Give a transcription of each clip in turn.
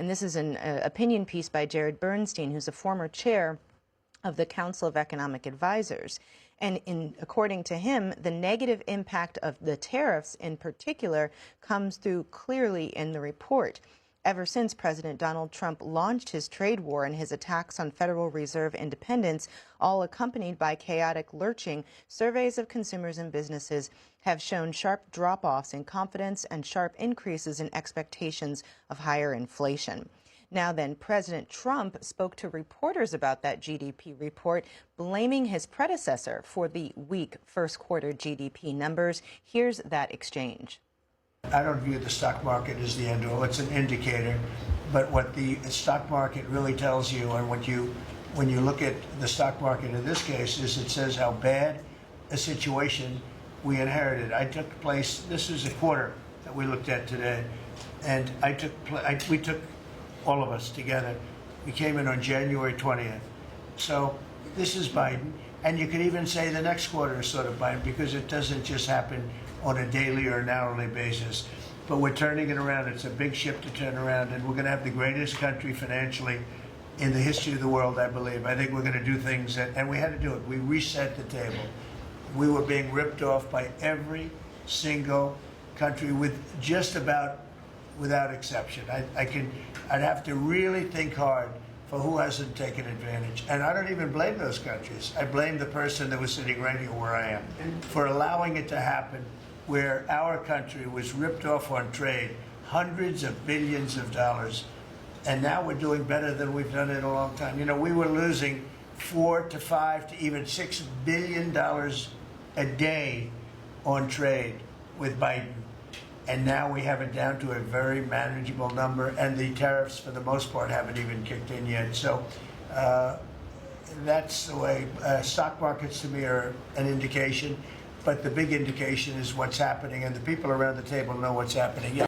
And this is an opinion piece by Jared Bernstein, who's a former chair of the Council of Economic Advisors. And according to him, the negative impact of the tariffs in particular comes through clearly in the report. Ever since President Donald Trump launched his trade war and his attacks on Federal Reserve independence, all accompanied by chaotic lurching, surveys of consumers and businesses have shown sharp drop-offs in confidence and sharp increases in expectations of higher inflation. Now then, President Trump spoke to reporters about that GDP report, blaming his predecessor for the weak first quarter GDP numbers. Here's that exchange. I don't view the stock market as the end all. It's an indicator. But what the stock market really tells you, and when you look at the stock market in this case, is it says how bad a situation we inherited. This is a quarter that we looked at today, and we took all of us together. We came in on January 20th. So this is Biden. And you could even say the next quarter is sort of Biden, because it doesn't just happen on a daily or an hourly basis. But we're turning it around. It's a big ship to turn around, and we're going to have the greatest country financially in the history of the world, I believe. I think we're going to do things and we had to do it. We reset the table. We were being ripped off by every single country, with just about without exception. I'd have to really think hard for who hasn't taken advantage. And I don't even blame those countries. I blame the person that was sitting right here where I am for allowing it to happen, where our country was ripped off on trade, hundreds of billions of dollars. And now we're doing better than we've done in a long time. You know, we were losing $4 to $5 to even $6 billion a day on trade with Biden. And now we have it down to a very manageable number, and the tariffs, for the most part, haven't even kicked in yet. So that's the way. Stock markets, to me, are an indication, but the big indication is what's happening, and the people around the table know what's happening. Yeah.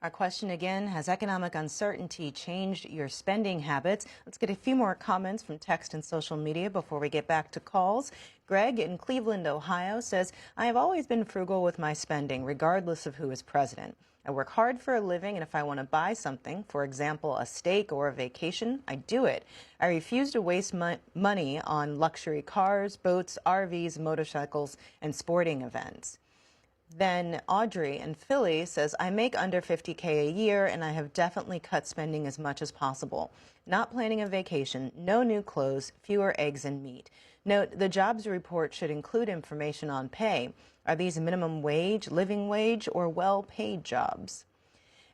Our question again, has economic uncertainty changed your spending habits? Let's get a few more comments from text and social media before we get back to calls. Greg in Cleveland, Ohio says, I have always been frugal with my spending, regardless of who is president. I work hard for a living, and if I want to buy something, for example, a steak or a vacation, I do it. I refuse to waste money on luxury cars, boats, RVs, motorcycles, and sporting events. Then Audrey in Philly says, I make under $50K a year, and I have definitely cut spending as much as possible. Not planning a vacation, no new clothes, fewer eggs and meat. Note, the jobs report should include information on pay. Are these minimum wage, living wage, or well-paid jobs?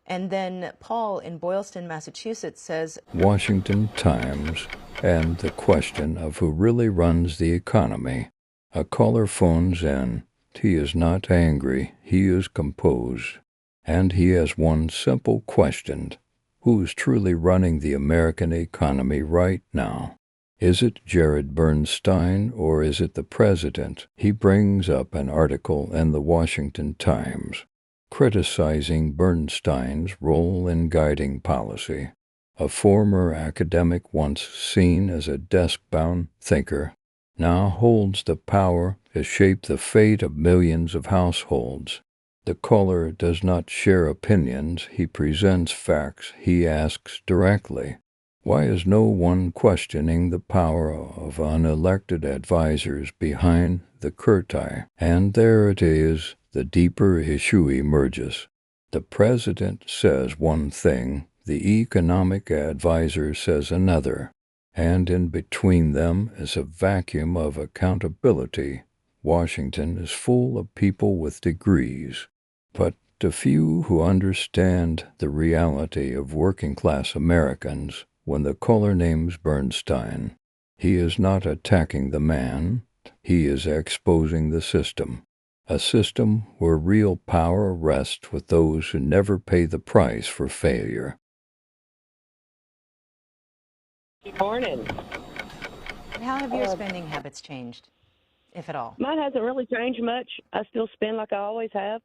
And then Paul in Boylston, Massachusetts says, Washington Times and the question of who really runs the economy. A caller phones in. He is not angry, he is composed, and he has one simple question. Who is truly running the American economy right now? Is it Jared Bernstein or is it the president? He brings up an article in the Washington Times criticizing Bernstein's role in guiding policy. A former academic once seen as a desk-bound thinker now holds the power to shape the fate of millions of households. The caller does not share opinions, he presents facts, he asks directly. Why is no one questioning the power of unelected advisors behind the curtain? And there it is, the deeper issue emerges. The president says one thing, the economic advisor says another, and in between them is a vacuum of accountability. Washington is full of people with degrees, but to few who understand the reality of working-class Americans. When the caller names Bernstein, he is not attacking the man, he is exposing the system. A system where real power rests with those who never pay the price for failure. Good morning. How have your spending habits changed, if at all? Mine hasn't really changed much. I still spend like I always have.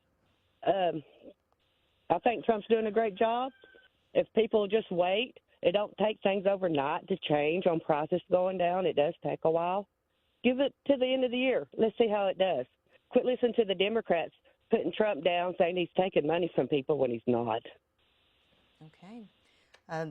I think Trump's doing a great job. If people just wait, it don't take things overnight to change on prices going down. It does take a while. Give it to the end of the year. Let's see how it does. Quit listening to the Democrats putting Trump down, saying he's taking money from people when he's not. Okay.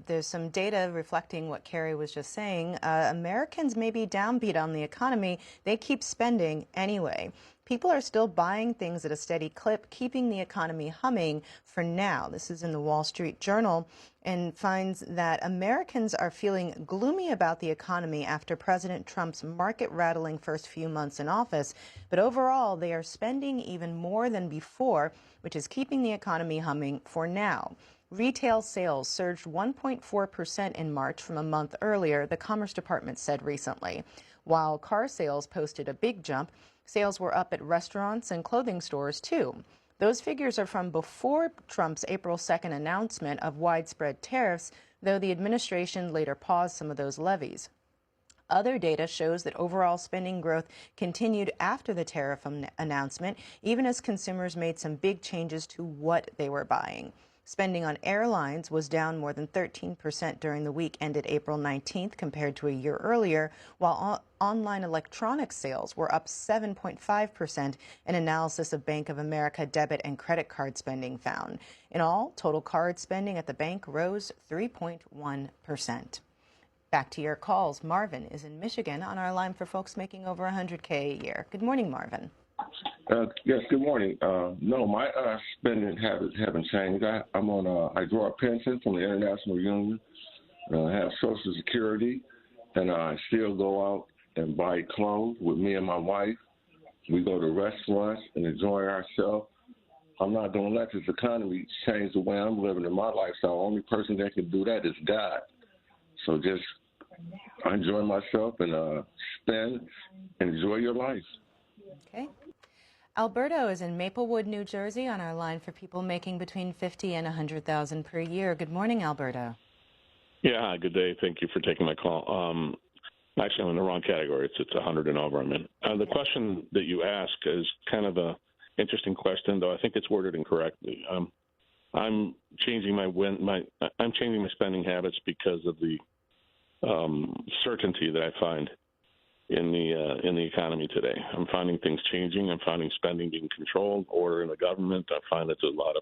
There's some data reflecting what Carrie was just saying. Americans may be downbeat on the economy. They keep spending anyway. People are still buying things at a steady clip, keeping the economy humming for now. This is in the Wall Street Journal, and finds that Americans are feeling gloomy about the economy after President Trump's market-rattling first few months in office. But overall, they are spending even more than before, which is keeping the economy humming for now. Retail sales surged 1.4% in March from a month earlier, the Commerce Department said recently. While car sales posted a big jump, sales were up at restaurants and clothing stores, too. Those figures are from before Trump's April 2nd announcement of widespread tariffs, though the administration later paused some of those levies. Other data shows that overall spending growth continued after the tariff announcement, even as consumers made some big changes to what they were buying. Spending on airlines was down more than 13% during the week ended April 19th compared to a year earlier, while online electronics sales were up 7.5%, an analysis of Bank of America debit and credit card spending found. In all, total card spending at the bank rose 3.1%. Back to your calls. Marvin is in Michigan on our line for folks making over $100K a year. Good morning, Marvin. Yes, good morning. No, my spending habits haven't changed. I'm on I draw a pension from the International Union. I have Social Security, and I still go out and buy clothes with me and my wife. We go to restaurants and enjoy ourselves. I'm not going to let this economy change the way I'm living in my lifestyle. The only person that can do that is God. So just enjoy myself and spend, enjoy your life. Okay. Alberto is in Maplewood, New Jersey on our line for people making between $50,000 and $100,000 per year. Good morning, Alberto. Yeah, hi, good day. Thank you for taking my call. Actually, I'm in the wrong category. It's 100 and over I'm in. The question that you ask is kind of a interesting question, though I think it's worded incorrectly. I'm changing my spending habits because of the certainty that I find in the economy today. I'm finding things changing. I'm finding spending being controlled, order in the government. I find that there's a lot of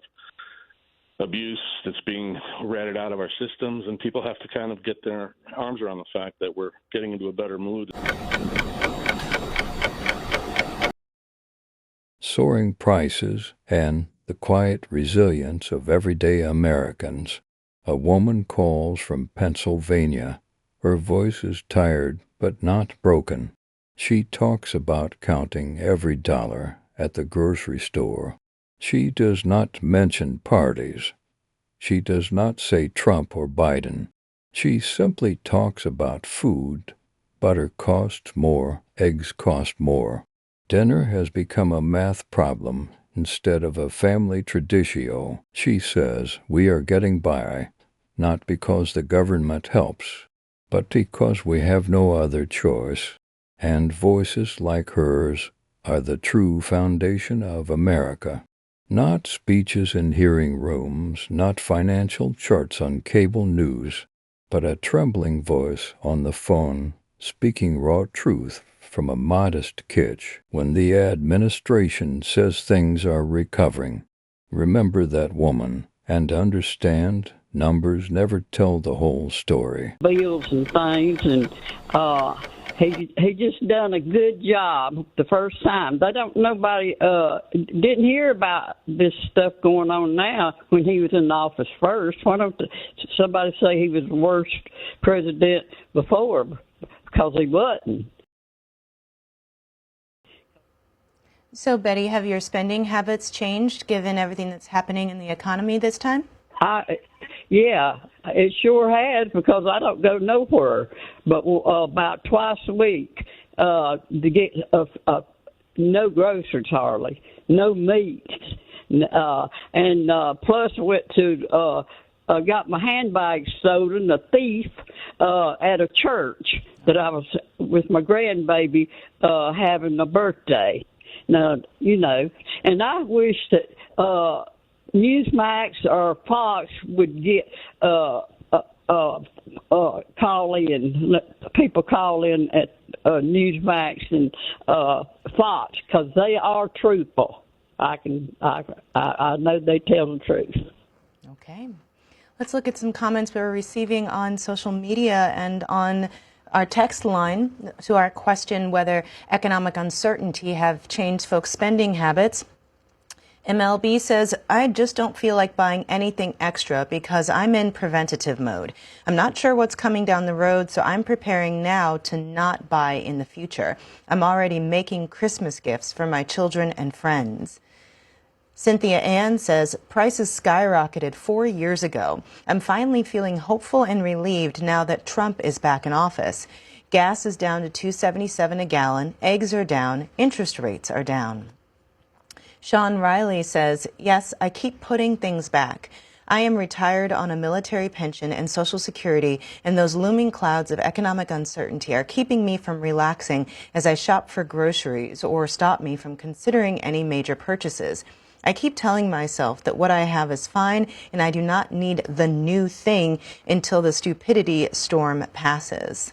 abuse that's being ratted out of our systems, and people have to kind of get their arms around the fact that we're getting into a better mood. Soaring prices and the quiet resilience of everyday Americans. A woman calls from Pennsylvania. Her voice is tired but not broken. She talks about counting every dollar at the grocery store. She does not mention parties. She does not say Trump or Biden. She simply talks about food. Butter costs more, eggs cost more. Dinner has become a math problem instead of a family traditio. She says we are getting by, not because the government helps, but because we have no other choice. And voices like hers are the true foundation of America. Not speeches in hearing rooms, not financial charts on cable news, but a trembling voice on the phone speaking raw truth from a modest kitsch when the administration says things are recovering. Remember that woman and understand numbers never tell the whole story. Bills and things, and he just done a good job the first time. Nobody didn't hear about this stuff going on now when he was in office first. Why don't somebody say he was the worst president before? Because he wasn't. So, Betty, have your spending habits changed given everything that's happening in the economy this time? Yeah, it sure has, because I don't go nowhere, but about twice a week to get no groceries hardly, no meat, and plus I went to got my handbag stolen, a thief at a church that I was with my grandbaby having a birthday. Now, and I wish that Newsmax or Fox would get call in, let people call in at Newsmax and Fox, because they are truthful. I know they tell the truth. Okay. Let's look at some comments we're receiving on social media and on our text line to our question whether economic uncertainty have changed folks' spending habits. MLB says, I just don't feel like buying anything extra because I'm in preventative mode. I'm not sure what's coming down the road, so I'm preparing now to not buy in the future. I'm already making Christmas gifts for my children and friends. Cynthia Ann says, prices skyrocketed 4 years ago. I'm finally feeling hopeful and relieved now that Trump is back in office. Gas is down to $2.77 a gallon. Eggs are down. Interest rates are down. Sean Riley says, yes, I keep putting things back. I am retired on a military pension and Social Security, and those looming clouds of economic uncertainty are keeping me from relaxing as I shop for groceries or stop me from considering any major purchases. I keep telling myself that what I have is fine and I do not need the new thing until the stupidity storm passes.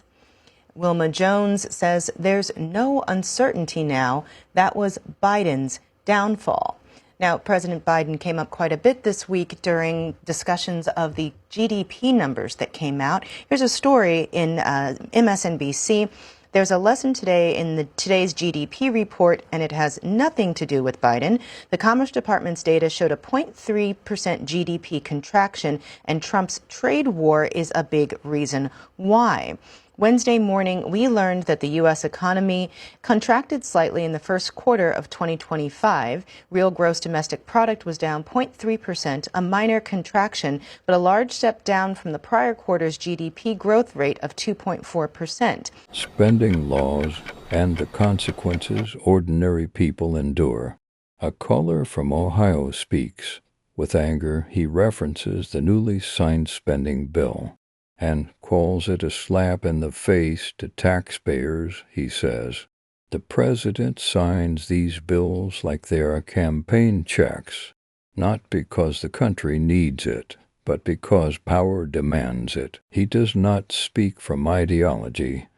Wilma Jones says there's no uncertainty now. That was Biden's downfall. Now, President Biden came up quite a bit this week during discussions of the GDP numbers that came out. Here's a story in MSNBC. There's a lesson today in today's GDP report, and it has nothing to do with Biden. The Commerce Department's data showed a 0.3% GDP contraction, and Trump's trade war is a big reason why. Wednesday morning, we learned that the U.S. economy contracted slightly in the first quarter of 2025. Real gross domestic product was down 0.3%, a minor contraction, but a large step down from the prior quarter's GDP growth rate of 2.4%. Spending laws and the consequences ordinary people endure. A caller from Ohio speaks. With anger, he references the newly signed spending bill and calls it a slap in the face to taxpayers, he says. The president signs these bills like they are campaign checks, not because the country needs it, but because power demands it. He does not speak from ideology.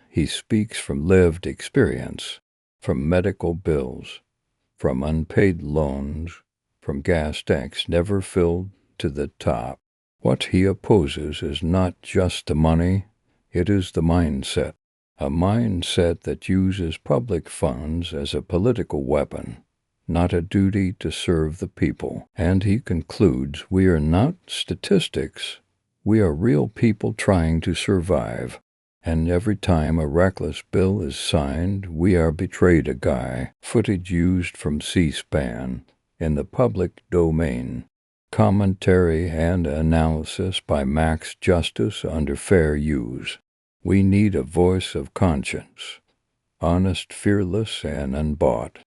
He speaks from lived experience, from medical bills, from unpaid loans, from gas tanks never filled to the top. What he opposes is not just the money, it is the mindset. A mindset that uses public funds as a political weapon, not a duty to serve the people. And he concludes, we are not statistics, we are real people trying to survive. And every time a reckless bill is signed, we are betrayed a guy. Footage used from C-SPAN in the public domain. Commentary and analysis by Max Justice under fair use. We need a voice of conscience, honest, fearless, and unbought.